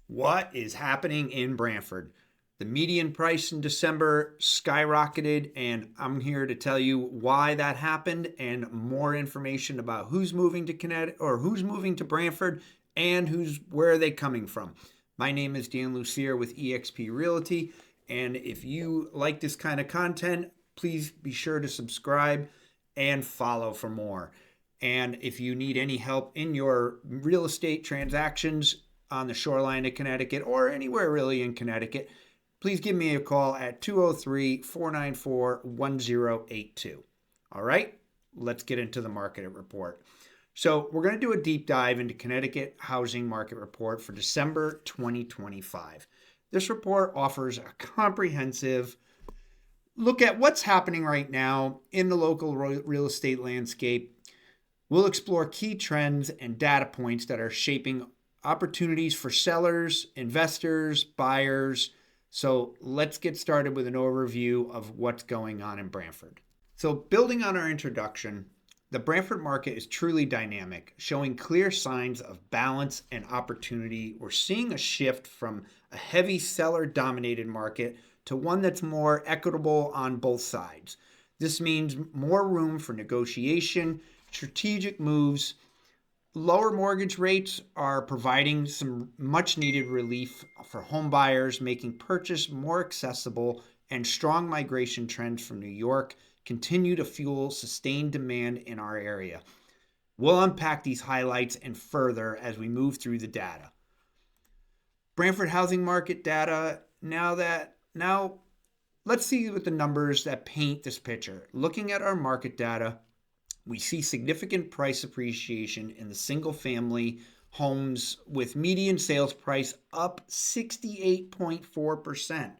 What is happening in Branford? The median price in December skyrocketed, and I'm here to tell you why that happened and more information about who's moving to Connecticut or who's moving to Branford and where are they coming from. My name is Dan Lussier with eXp Realty, and if you like this kind of content, please be sure to subscribe and follow for more. And if you need any help in your real estate transactions on the shoreline of Connecticut or anywhere really in Connecticut, please give me a call at 203 494 1082. All right, let's get into the market report. So, we're going to do a deep dive into Connecticut Housing Market Report for December 2025. This report offers a comprehensive look at what's happening right now in the local real estate landscape. We'll explore key trends and data points that are shaping opportunities for sellers, investors, buyers. So let's get started with an overview of what's going on in Branford. So building on our introduction, the Branford market is truly dynamic, showing clear signs of balance and opportunity. We're seeing a shift from a heavy seller-dominated market to one that's more equitable on both sides. This means more room for negotiation, strategic moves. Lower mortgage rates are providing some much needed relief for home buyers, making purchase more accessible, and strong migration trends from New York continue to fuel sustained demand in our area. We'll unpack these highlights and further as we move through the data. Branford housing market data. Now let's see what the numbers that paint this picture. Looking at our market data, we see significant price appreciation in the single-family homes with median sales price up 68.4%.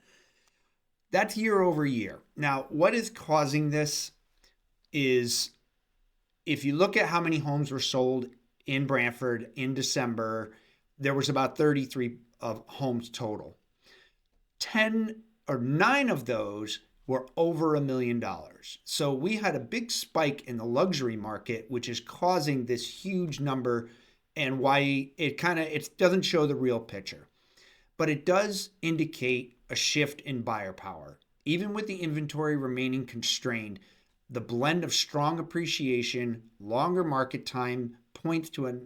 That's year over year. Now, what is causing this is if you look at how many homes were sold in Branford in December, there was about 33 of homes total. 9 of those were over $1 million. So we had a big spike in the luxury market, which is causing this huge number and why it doesn't show the real picture. But it does indicate a shift in buyer power. Even with the inventory remaining constrained, the blend of strong appreciation, longer market time points to a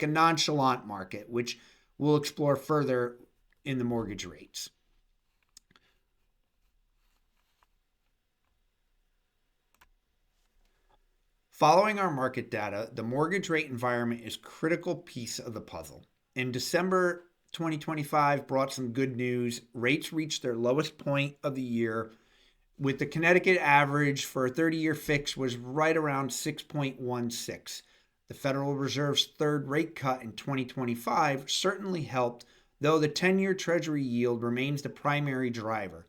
nonchalant market, which we'll explore further in the mortgage rates. Following our market data, the mortgage rate environment is a critical piece of the puzzle. In December 2025 brought some good news. Rates reached their lowest point of the year, with the Connecticut average for a 30-year fix was right around 6.16. The Federal Reserve's third rate cut in 2025 certainly helped, though the 10-year Treasury yield remains the primary driver,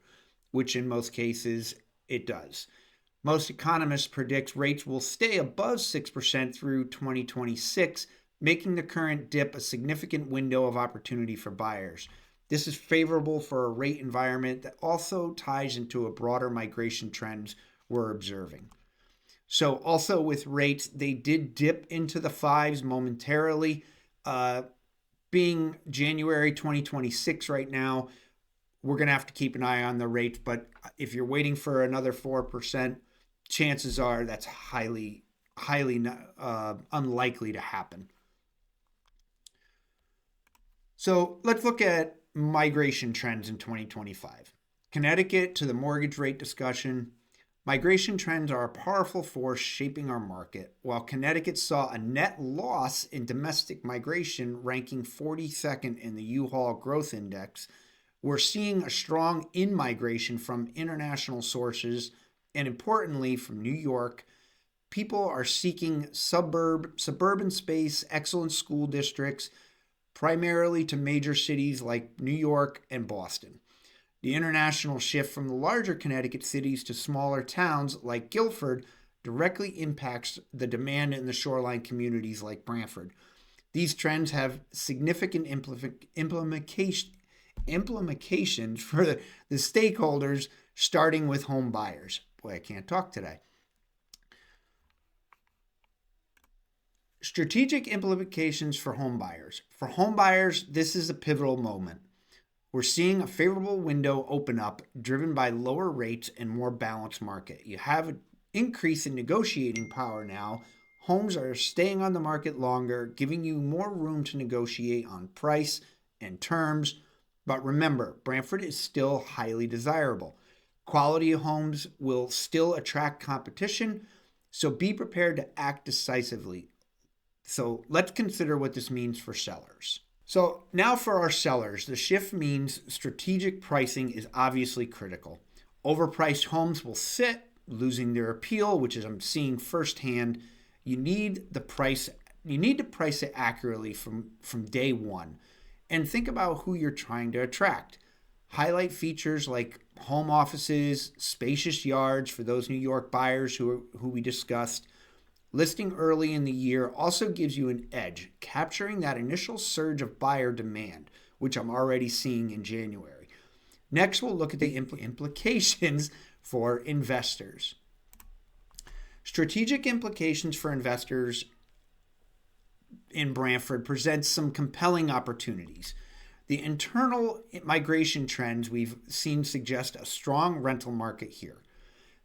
which in most cases it does. Most economists predict rates will stay above 6% through 2026, making the current dip a significant window of opportunity for buyers. This is favorable for a rate environment that also ties into a broader migration trends we're observing. So also with rates, they did dip into the fives momentarily. Being January 2026 right now, we're going to have to keep an eye on the rates. But if you're waiting for another 4%, chances are that's highly unlikely to happen. So let's look at migration trends in 2025. Connecticut to the mortgage rate discussion. Migration trends are a powerful force shaping our market. While Connecticut saw a net loss in domestic migration, ranking 42nd in the U-Haul Growth Index, we're seeing a strong in-migration from international sources and importantly from New York. People are seeking suburban space, excellent school districts, primarily to major cities like New York and Boston. The international shift from the larger Connecticut cities to smaller towns like Guilford directly impacts the demand in the shoreline communities like Branford. These trends have significant implications for the stakeholders, starting with home buyers. Boy, I can't talk today. Strategic implications for home buyers. For home buyers, this is a pivotal moment. We're seeing a favorable window open up driven by lower rates and more balanced market. You have an increase in negotiating power now. Homes are staying on the market longer, giving you more room to negotiate on price and terms. But remember, Branford is still highly desirable. Quality homes will still attract competition, so be prepared to act decisively. So let's consider what this means for sellers. So now for our sellers, the shift means strategic pricing is obviously critical. Overpriced homes will sit, losing their appeal, which is I'm seeing firsthand. You need to price it accurately from day one. And think about who you're trying to attract. Highlight features like home offices, spacious yards for those New York buyers who we discussed. Listing early in the year also gives you an edge, capturing that initial surge of buyer demand, which I'm already seeing in January. Next, we'll look at the implications for investors. Strategic implications for investors in Branford presents some compelling opportunities. The internal migration trends we've seen suggest a strong rental market here.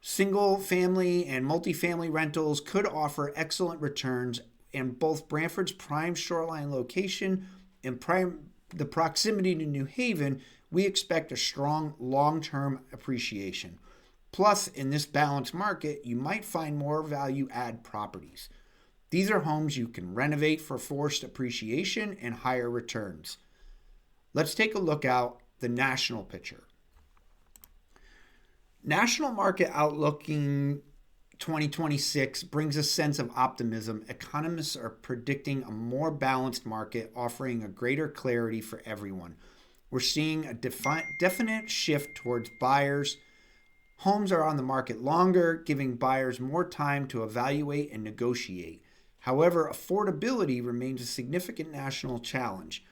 Single family and multifamily rentals could offer excellent returns, and both Branford's prime shoreline location and the proximity to New Haven, we expect a strong long-term appreciation. Plus, in this balanced market, you might find more value-add properties. These are homes you can renovate for forced appreciation and higher returns. Let's take a look at the national picture. National market outlooking 2026 brings a sense of optimism. Economists are predicting a more balanced market, offering a greater clarity for everyone. We're seeing a definite shift towards buyers. Homes are on the market longer, giving buyers more time to evaluate and negotiate. However, affordability remains a significant national challenge,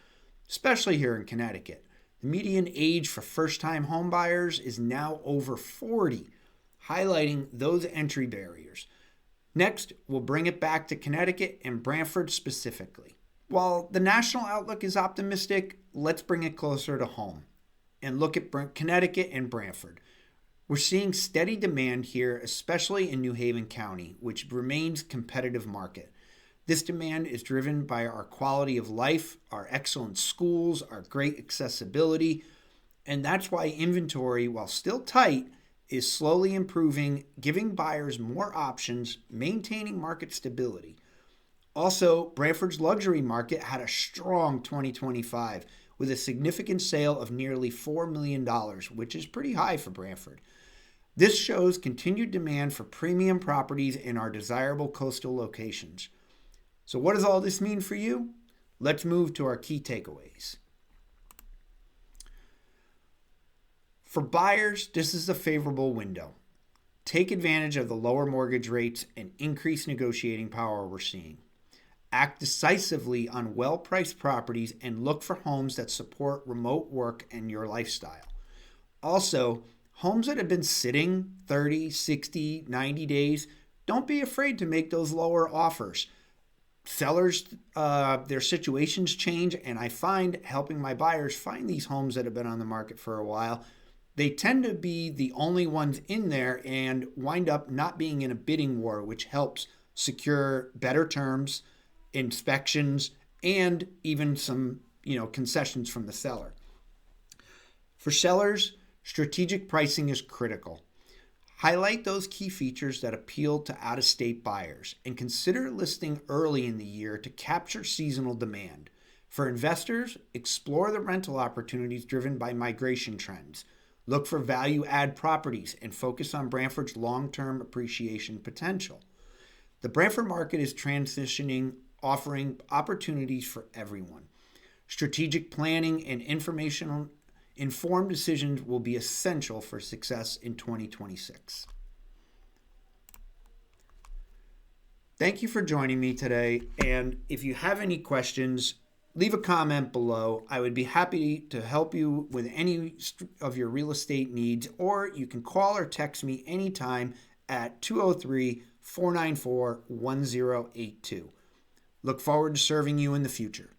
especially here in Connecticut. The median age for first-time home buyers is now over 40, highlighting those entry barriers. Next, we'll bring it back to Connecticut and Branford specifically. While the national outlook is optimistic, let's bring it closer to home and look at Connecticut and Branford. We're seeing steady demand here, especially in New Haven County, which remains a competitive market. This demand is driven by our quality of life, our excellent schools, our great accessibility, and that's why inventory, while still tight, is slowly improving, giving buyers more options, maintaining market stability. Also, Branford's luxury market had a strong 2025 with a significant sale of nearly $4 million, which is pretty high for Branford. This shows continued demand for premium properties in our desirable coastal locations. So what does all this mean for you? Let's move to our key takeaways. For buyers, this is a favorable window. Take advantage of the lower mortgage rates and increased negotiating power we're seeing. Act decisively on well-priced properties and look for homes that support remote work and your lifestyle. Also, homes that have been sitting 30, 60, 90 days, don't be afraid to make those lower offers. Sellers, their situations change, and I find helping my buyers find these homes that have been on the market for a while, they tend to be the only ones in there and wind up not being in a bidding war, which helps secure better terms, inspections, and even some, concessions from the seller. For sellers, strategic pricing is critical. Highlight those key features that appeal to out-of-state buyers and consider listing early in the year to capture seasonal demand. For investors, explore the rental opportunities driven by migration trends. Look for value-add properties and focus on Branford's long-term appreciation potential. The Branford market is transitioning, offering opportunities for everyone. Strategic planning and informed decisions will be essential for success in 2026. Thank you for joining me today, and if you have any questions, leave a comment below. I would be happy to help you with any of your real estate needs, or you can call or text me anytime at 203-494-1082. Look forward to serving you in the future.